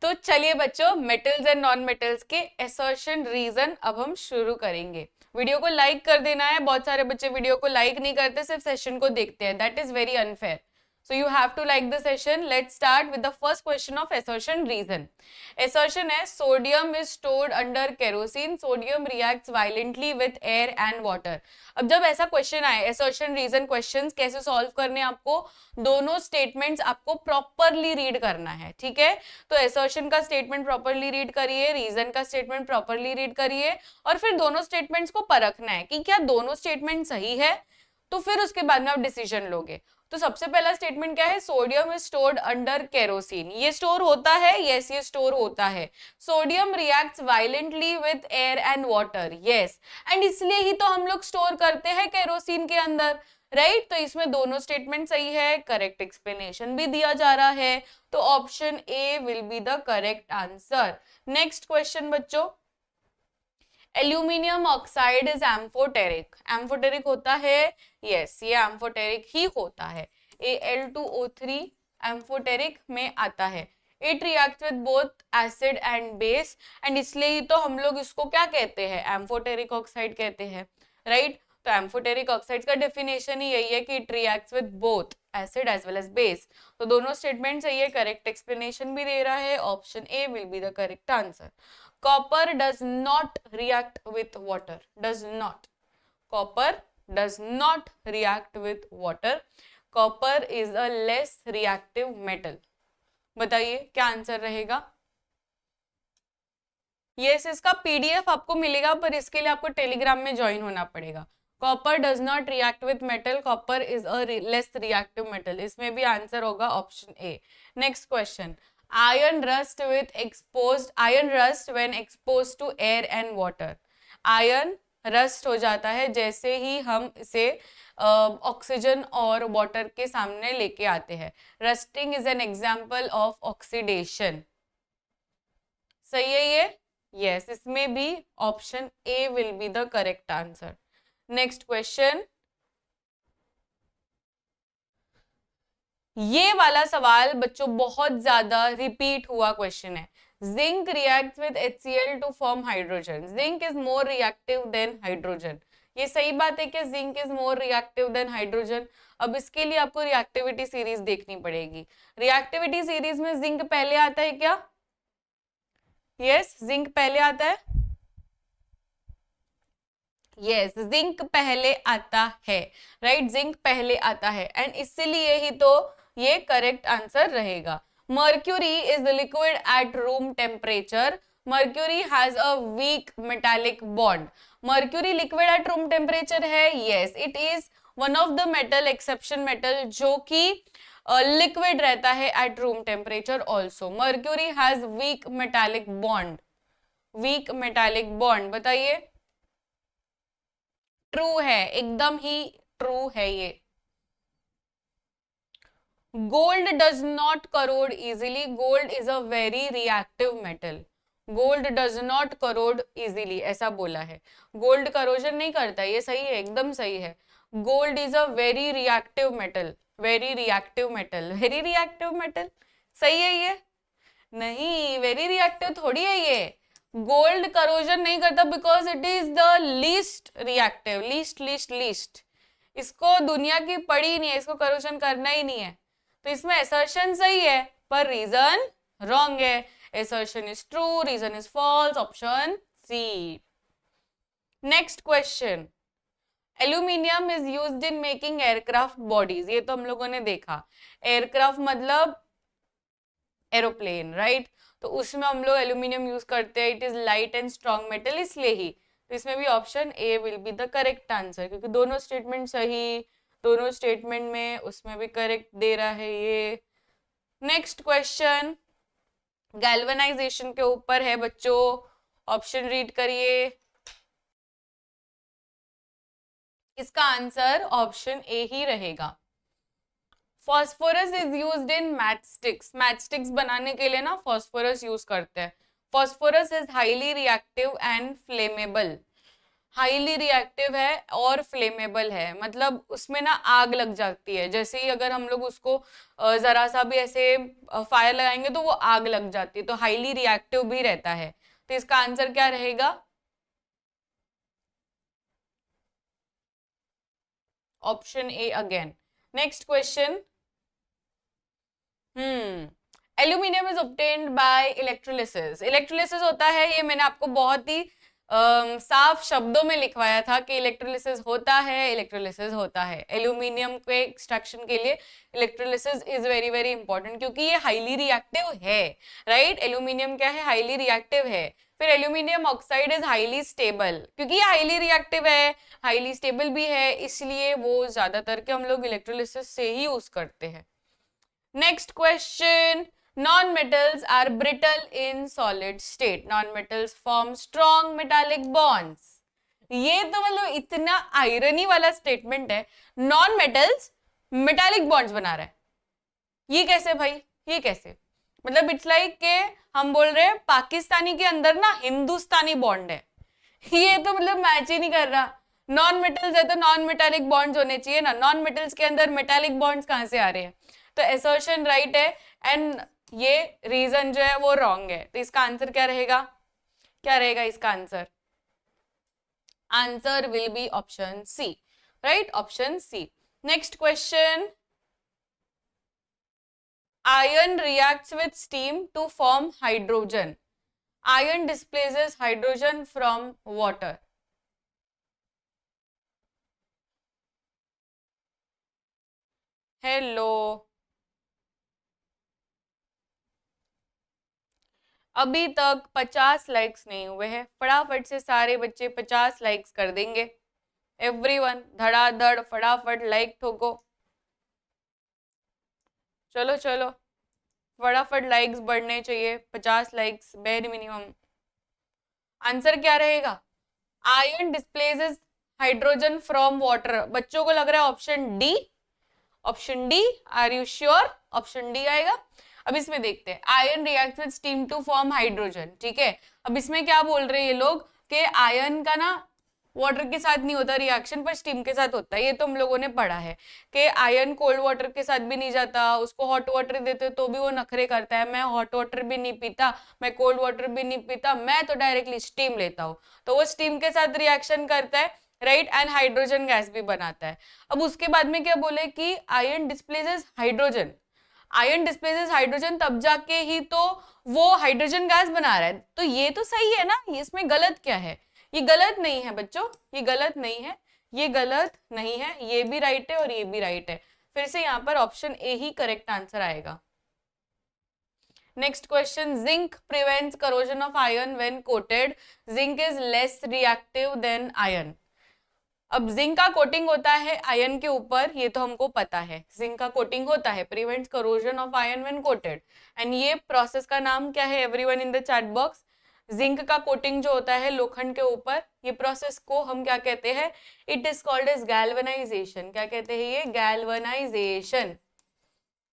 तो चलिए बच्चों, मेटल्स एंड नॉन मेटल्स के असर्शन रीजन अब हम शुरू करेंगे। वीडियो को लाइक कर देना है। बहुत सारे बच्चे वीडियो को लाइक नहीं करते, सिर्फ सेशन को देखते हैं। That is very unfair. So you have to like the session. Let's start with the first question of assertion reason. Assertion है sodium is stored under kerosene. Sodium reacts violently with air and water. अब जब ऐसा question आए, assertion reason questions कैसे solve करने, आपको दोनों statements आपको प्रॉपरली रीड करना है, ठीक है। तो assertion का स्टेटमेंट प्रॉपरली रीड करिए, रीजन का स्टेटमेंट प्रॉपरली रीड करिए, और फिर दोनों स्टेटमेंट्स को परखना है कि क्या दोनों स्टेटमेंट सही है, तो फिर उसके बाद में आप डिसीजन लोगे। तो सबसे पहला स्टेटमेंट क्या है? Sodium is stored under kerosene. ये स्टोर होता है? यस, ये स्टोर होता है। Sodium reacts violently with air and water. Yes, and इसलिए ही तो हम लोग स्टोर करते हैं केरोसिन के अंदर, राइट। तो इसमें दोनों स्टेटमेंट सही है, करेक्ट एक्सप्लेनेशन भी दिया जा रहा है, तो option A will be the correct answer. Next question बच्चों, aluminium oxide is amphoteric. Amphoteric होता है? यस, ये एम्फोटेरिक ही होता है। Al2O3 एम्फोटेरिक में आता है। It reacts with both acid and base, and इसलिए ही तो हम लोग इसको क्या कहते हैं? एम्फोटेरिक ऑक्साइड कहते हैं, राइट। तो एम्फोटेरिक ऑक्साइड का डेफिनेशन ही यही है कि it reacts with both acid as well as base. तो दोनों स्टेटमेंट सही है, करेक्ट एक्सप्लेनेशन भी दे रहा है। Option A will be the correct answer. Copper does not react with water. Does not. Copper does not react with water. Copper is a less reactive metal. बताइए क्या answer रहेगा? Yes, इसका PDF आपको मिलेगा, पर इसके लिए आपको टेलीग्राम में ज्वाइन होना पड़ेगा। Copper does not react with metal, copper is a less reactive metal. इसमें भी आंसर होगा option A. Next question, iron rust with exposed iron rust when exposed to air and water. Iron rust हो जाता है जैसे ही हम इसे oxygen और वाटर के सामने लेके आते हैं। Rusting is an example of oxidation. सही है ये? यस, इसमें भी option A will be the correct answer. Next question, ये वाला सवाल बच्चों बहुत ज्यादा रिपीट हुआ क्वेश्चन है। Zinc reacts with HCl to form hydrogen. Zinc is more reactive than hydrogen. ये सही बात है कि zinc is more reactive than hydrogen. अब इसके लिए आपको रिएक्टिविटी सीरीज देखनी पड़ेगी। रिएक्टिविटी सीरीज में जिंक पहले आता है क्या? यस, जिंक पहले आता है। यस, जिंक पहले आता है, राइट। जिंक पहले आता है, एंड इसीलिए ही तो ये करेक्ट आंसर रहेगा। Mercury is the liquid at room temperature. Mercury has a weak metallic bond. Mercury liquid at room temperature है? Yes, it is one of the metal, exception metal, जो कि लिक्विड रहता है at room temperature also. Mercury has weak metallic bond. Weak metallic bond, बताइए। True है, एकदम ही true है ये। Gold does not corrode easily. Gold is a very reactive metal. Gold does not corrode easily, ऐसा बोला है। गोल्ड करोजन नहीं करता, ये सही है, एकदम सही है। Gold is a very reactive metal. Very reactive metal, very reactive metal, सही है ये? नहीं, वेरी रिएक्टिव थोड़ी है ये। गोल्ड करोजन नहीं करता because it is the least reactive. Least least least, इसको दुनिया की पड़ी नहीं है, इसको करोजन करना ही नहीं है। तो इसमें असर्शन सही है, पर रीजन रॉन्ग है। Assertion is true, reason is false, option C. Next question, aluminium is used in making aircraft bodies. ये तो हम लोगों ने देखा। एयरक्राफ्ट मतलब एरोप्लेन, राइट। तो उसमें हम लोग एल्यूमिनियम यूज करते हैं। It is light and strong metal, इसलिए ही। तो इसमें भी option A will be the correct answer, क्योंकि दोनों स्टेटमेंट सही, दोनों स्टेटमेंट में उसमें भी करेक्ट दे रहा है ये। नेक्स्ट क्वेश्चन गैल्वेनाइजेशन के ऊपर है बच्चों। ऑप्शन रीड करिए। इसका आंसर ऑप्शन ए ही रहेगा। Phosphorus is used in matchsticks. Matchsticks बनाने के लिए ना फॉस्फोरस यूज करते हैं। Phosphorus is highly reactive and flammable. Highly reactive है और फ्लेमेबल है, मतलब उसमें ना आग लग जाती है, जैसे ही अगर हम लोग उसको जरा सा भी ऐसे फायर लगाएंगे तो वो आग लग जाती है, तो हाईली रिएक्टिव भी रहता है। तो इसका आंसर क्या रहेगा? Option A again. Next question. Aluminium is obtained by electrolysis. Electrolysis होता है, ये मैंने आपको बहुत ही साफ शब्दों में लिखवाया था कि इलेक्ट्रोलिसिस होता है, इलेक्ट्रोलिसिस होता है। एल्यूमिनियम के एक्सट्रैक्शन के लिए electrolysis is very very important, क्योंकि ये हाईली रिएक्टिव है, राइट? एल्यूमिनियम क्या है? हाईली रिएक्टिव है। फिर aluminium oxide is highly stable, क्योंकि ये हाईली रिएक्टिव है, हाईली स्टेबल भी है, इसलिए वो ज्यादातर के हम लोग इलेक्ट्रोलिसिस से ही यूज करते हैं। Next question. Non-metals are brittle in solid state. Non-metals form strong metallic bonds. ये तो मतलब इतना आयरनी वाला स्टेटमेंट है, नॉन मेटल्स मेटालिक बॉन्ड्स बना रहा है। ये कैसे भाई? ये कैसे? मतलब इट्स लाइक के हम बोल रहे हैं पाकिस्तानी के अंदर ना हिंदुस्तानी बॉन्ड है। ये तो मतलब मैच ही नहीं कर रहा। नॉन मेटल्स है तो नॉन मेटालिक बॉन्ड्स होने चाहिए ना, नॉन मेटल्स के अंदर मेटालिक बॉन्ड्स कहां से आ रहे हैं? तो असर्शन राइट है, एंड ये रीजन जो है वो रॉन्ग है। तो इसका आंसर क्या रहेगा? क्या रहेगा इसका answer? Answer will be option C, right? Option C. Next question. Iron reacts with steam to form hydrogen. Iron displaces hydrogen from water. Hello, अभी तक 50 लाइक्स नहीं हुए हैं, फटाफट से सारे बच्चे 50 लाइक्स कर देंगे। एवरीवन धड़ाधड़ फटाफट लाइक ठोको। चलो चलो, फटाफट लाइक्स बढ़ने चाहिए, 50 लाइक्स बेर मिनिमम। आंसर क्या रहेगा? Iron displaces hydrogen from water. बच्चों को लग रहा है option D, option D. Are you sure? Option D आएगा। अब इसमें देखते हैं, iron reacts with steam to form hydrogen, ठीक है। अब इसमें क्या बोल रहे हैं ये लोग कि आयरन का ना वाटर के साथ नहीं होता रिएक्शन, पर स्टीम के साथ होता है। ये तो हम लोगों ने पढ़ा है कि आयरन कोल्ड वाटर के साथ भी नहीं जाता, उसको हॉट वाटर देते तो भी वो नखरे करता है, मैं हॉट वाटर भी नहीं पीता, मैं कोल्ड वाटर भी नहीं पीता, मैं तो डायरेक्टली स्टीम लेता हूँ। तो वो स्टीम के साथ रिएक्शन करता है, राइट, एंड हाइड्रोजन गैस भी बनाता है। अब उसके बाद में क्या बोले कि iron displaces hydrogen. Iron displaces hydrogen तब जाके ही तो वो हाइड्रोजन गैस बना रहा है, तो ये तो सही है ना, इसमें गलत क्या है? ये गलत नहीं है बच्चों, ये गलत नहीं है, ये गलत नहीं है, ये भी राइट है और ये भी राइट है। फिर से यहाँ पर ऑप्शन ए ही करेक्ट आंसर आएगा। Next question. Zinc prevents corrosion of iron when coated. Zinc is less reactive than iron. अब जिंक का कोटिंग होता है आयरन के ऊपर, ये तो हमको पता है, जिंक का कोटिंग होता है, prevents corrosion of iron when coated. And ये प्रोसेस का नाम क्या है everyone in the chat box? Zinc का कोटिंग जो होता है लोखंड के ऊपर, ये प्रोसेस को हम क्या कहते हैं? It is called as galvanization. क्या कहते हैं ये? गैल्वेनाइजेशन।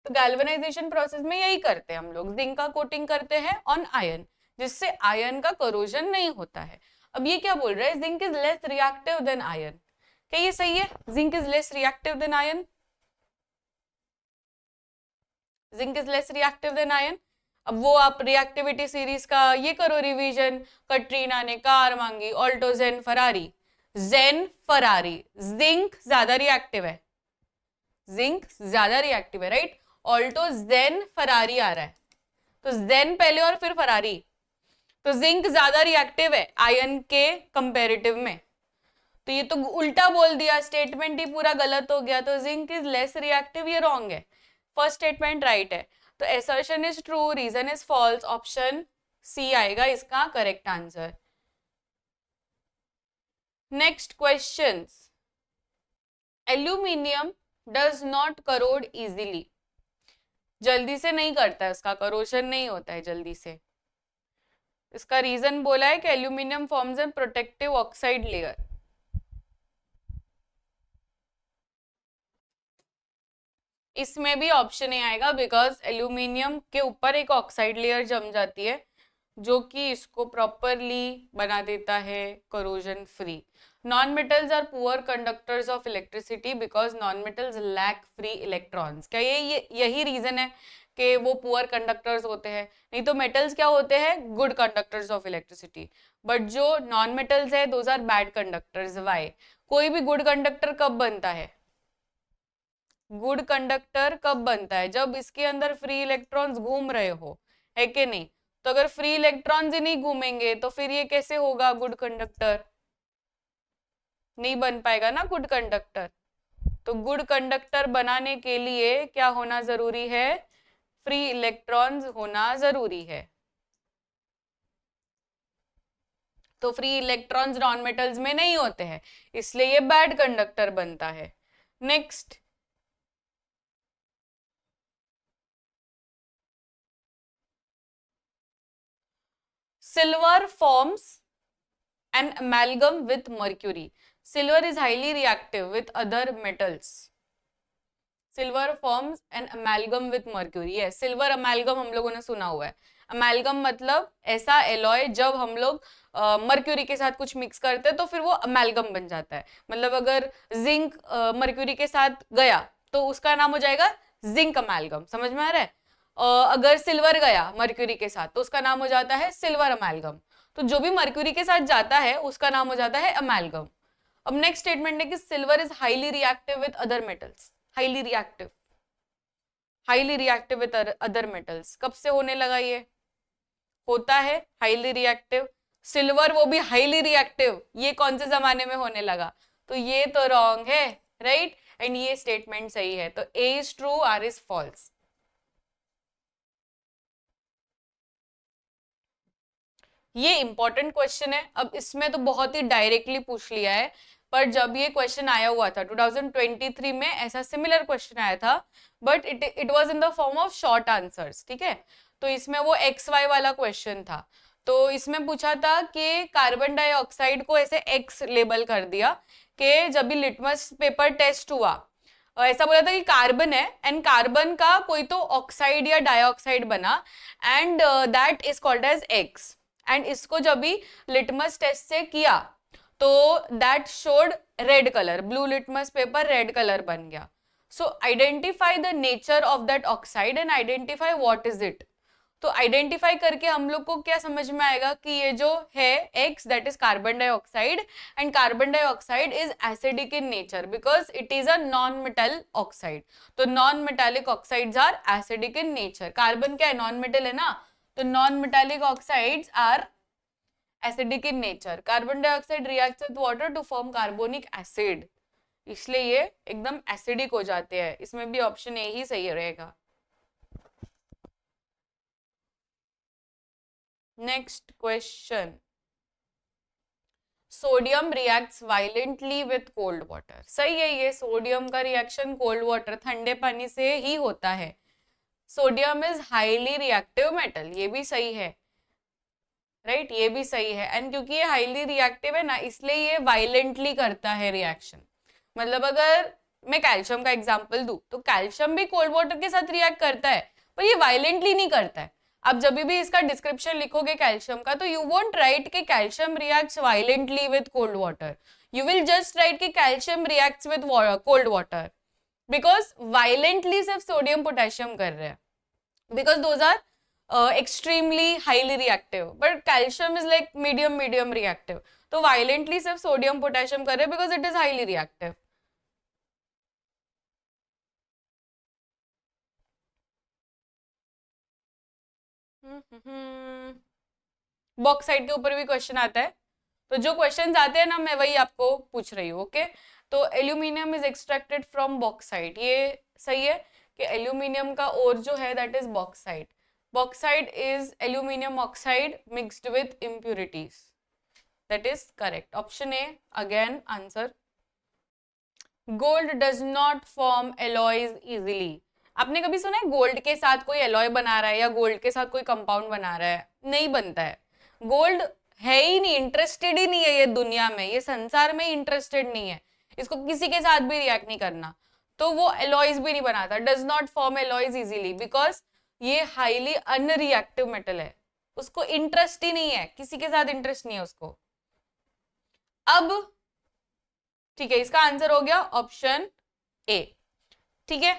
तो गैल्वेनाइजेशन प्रोसेस में यही करते हैं हम लोग, जिंक का कोटिंग करते हैं ऑन आयरन, जिससे आयरन का करोजन नहीं होता है। अब ये क्या बोल रहा है? Zinc is less reactive than iron. क्या ये सही है? Zinc is less reactive than iron. Zinc is less reactive than iron. अब वो आप रिएक्टिविटी सीरीज का ये करो रिवीजन, कटरीना ने कार मांगी, ऑल्टो, जेन, फरारी। जेन, फरारी, जिंक ज्यादा रिएक्टिव है, जिंक ज्यादा रिएक्टिव है, राइट? ऑल्टो, जेन, फरारी आ रहा है, तो जेन पहले और फिर फरारी, तो जिंक ज्यादा रिएक्टिव है आयरन के कंपैरेटिव में। तो ये तो उल्टा बोल दिया, स्टेटमेंट ही पूरा गलत हो गया। तो जिंक इज लेस रिएक्टिव, ये रॉन्ग है, फर्स्ट स्टेटमेंट राइट है। तो assertion is true, reason is false, option C आएगा इसका correct answer. Next question. Aluminium does not corrode easily. जल्दी से नहीं करता है, उसका करोशन नहीं होता है जल्दी से। इसका रीजन बोला है कि aluminium forms an protective oxide layer. इसमें भी ऑप्शन ए आएगा, बिकॉज एल्यूमिनियम के ऊपर एक ऑक्साइड लेयर जम जाती है, जो कि इसको प्रॉपरली बना देता है corrosion free. Non metals are poor conductors of electricity because non metals lack free electrons. क्या यही रीजन है कि वो पुअर कंडक्टर्स होते हैं? नहीं तो मेटल्स क्या होते हैं? Good conductors of electricity. But जो नॉन मेटल्स है those are bad conductors. Why? कोई भी गुड कंडक्टर कब बनता है? गुड कंडक्टर कब बनता है? जब इसके अंदर फ्री इलेक्ट्रॉन्स घूम रहे हो, है कि नहीं? तो अगर फ्री इलेक्ट्रॉन्स ही नहीं घूमेंगे तो फिर ये कैसे होगा गुड कंडक्टर? नहीं बन पाएगा ना गुड कंडक्टर। तो गुड कंडक्टर बनाने के लिए क्या होना जरूरी है? फ्री इलेक्ट्रॉन्स होना जरूरी है। तो फ्री इलेक्ट्रॉन्स नॉन मेटल्स में नहीं होते हैं, इसलिए ये बैड कंडक्टर बनता है। Next, silver forms an amalgam with mercury. Silver is highly reactive with other metals. Silver forms an amalgam with mercury. Yes, silver amalgam हम लोगों ने सुना हुआ है। अमेलगम मतलब ऐसा एलॉय जब हम लोग मर्क्यूरी के साथ कुछ मिक्स करते हैं तो फिर वो अमेलगम बन जाता है। मतलब अगर जिंक मर्क्यूरी के साथ गया तो उसका नाम हो जाएगा जिंक अमेलगम। समझ में आ रहा है? अगर सिल्वर गया मर्क्यूरी के साथ तो उसका नाम हो जाता है सिल्वर अमेलगम। तो जो भी मर्क्यूरी के साथ जाता है उसका नाम हो जाता है अमेलगम। अब नेक्स्ट स्टेटमेंट है कि silver is highly reactive with other metals. Highly reactive, highly reactive with other metals कब से होने लगा? ये होता है हाईली रिएक्टिव। सिल्वर वो भी हाईली रिएक्टिव, ये कौन से जमाने में होने लगा? तो ये तो रॉन्ग है, राइट? एंड ये स्टेटमेंट सही है। तो A is true, R is false. ये इंपॉर्टेंट क्वेश्चन है। अब इसमें तो बहुत ही डायरेक्टली पूछ लिया है, पर जब ये क्वेश्चन आया हुआ था 2023 में ऐसा सिमिलर क्वेश्चन आया था, but it was in the form of short answers. ठीक है, तो इसमें वो एक्स वाई वाला क्वेश्चन था। तो इसमें पूछा था कि कार्बन डाइऑक्साइड को ऐसे एक्स लेबल कर दिया कि जब भी लिटमस पेपर टेस्ट हुआ, ऐसा बोला था कि कार्बन है एंड कार्बन का कोई तो ऑक्साइड या डाइऑक्साइड बना and that is called as X. And इसको जब भी लिटमस टेस्ट से किया तो that showed red colour, blue litmus paper red colour बन गया। So identify the nature of that oxide and identify what is it. तो आइडेंटिफाई करके हम लोग को क्या समझ में आएगा कि ये जो है X that is carbon dioxide and carbon dioxide is acidic in nature because it is a non metal oxide. तो non metallic oxides are acidic in nature. Carbon क्या है? नॉन मेटल है ना, तो non metallic oxides are acidic in nature. Carbon dioxide reacts with water to form carbonic acid, इसलिए ये एकदम acidic हो जाते हैं। इसमें भी ऑप्शन ए ही सही रहेगा। Next question, sodium reacts violently with cold water. सही है, ये सोडियम का रिएक्शन कोल्ड वाटर ठंडे पानी से ही होता है। Sodium is highly reactive metal, ये भी सही है, राइट? ये भी सही है। एंड क्योंकि ये हाईली रिएक्टिव है ना, इसलिए ये वायलेंटली करता है रिएक्शन। मतलब अगर मैं कैल्शियम का एग्जांपल दूं तो कैल्शियम भी कोल्ड वाटर के साथ रिएक्ट करता है, पर ये वायलेंटली नहीं करता है। आप जब भी इसका डिस्क्रिप्शन लिखोगे कैल्शियम का तो यू वोंट राइट कि calcium reacts violently with cold water, you will just write कि calcium reacts with cold water, because violently सिर्फ सोडियम पोटेशियम कर रहे हैं, because those are extremely highly reactive, but calcium is like medium reactive. तो violently सिर्फ sodium potassium कर रहे हैं because it is highly reactive. Bauxite के ऊपर भी क्वेश्चन आता है, तो जो क्वेश्चंस आते हैं ना मैं वही आपको पूछ रही हूँ। ओके, तो aluminium is extracted from bauxite, ये सही है कि एल्यूमिनियम का ओर जो है that is bauxite. Bauxite is aluminum oxide mixed with impurities. That is correct. Option A again answer. Gold does not form alloys easily. आपने कभी सुना है गोल्ड के साथ कोई एलॉय बना रहा है या गोल्ड के साथ कोई कंपाउंड बना रहा है? नहीं बनता है। गोल्ड है ही नहीं, इंटरेस्टेड ही नहीं है ये दुनिया में, ये संसार में ही इंटरेस्टेड नहीं है, इसको किसी के साथ भी रिएक्ट नहीं करना, तो वो एलॉयज भी नहीं बनाता। Does not form alloys easily because ये हाईली अनरिएक्टिव मेटल है। उसको इंटरेस्ट ही नहीं है, किसी के साथ इंटरेस्ट नहीं है उसको। अब ठीक है, इसका आंसर हो गया ऑप्शन ए। ठीक है,